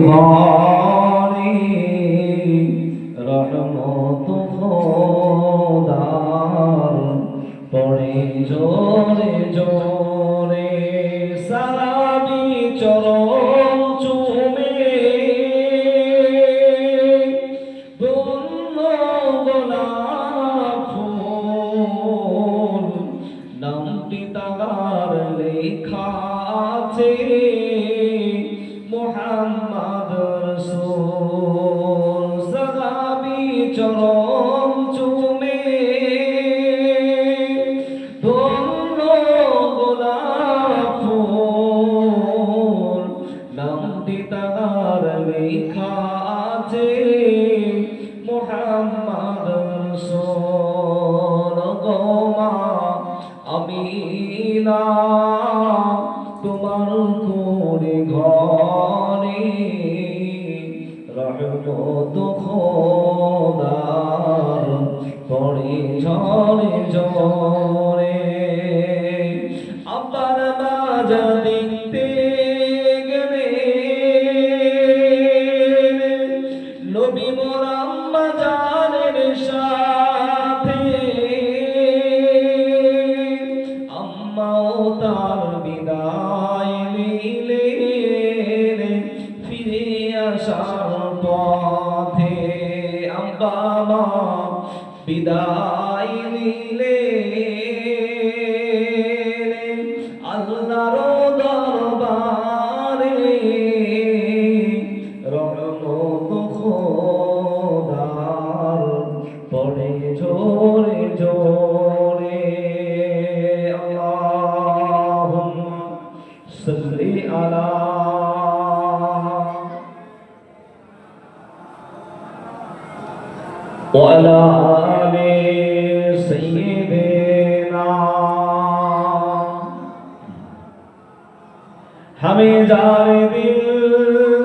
ঘরে রহমত খোদার পড়ে জোরে জোরে সালামি চরণ চুমে ধন্য গোলাপ ফুল নামটি তার লেখা আছে মুহাম্মদ রাসূল সাহাবী চরণ চুমে ধন্য গোলাপ ফুল নামটি তার লেখা আছে মুহাম্মদ রাসূল গোমা আমিনা তোমার কোরে ঘরে রহমত খোদার পড়ে ঝরে ঝরে আবার বাজা দেখতে গেলে নবী মোর আম্মা জানের সাথে আম্মাও তার বিদায় নিলেন ফিরে আসার পথে আব্বা মা বিদায় নিলেন আল্লাহর দরবারে রহমত খোদার পড়ে জোরে জোরে আল্লাহুম্মা সাল্লি আলা ওয়ালা আলি সাইয়্যিদিনা हमें जाने दिल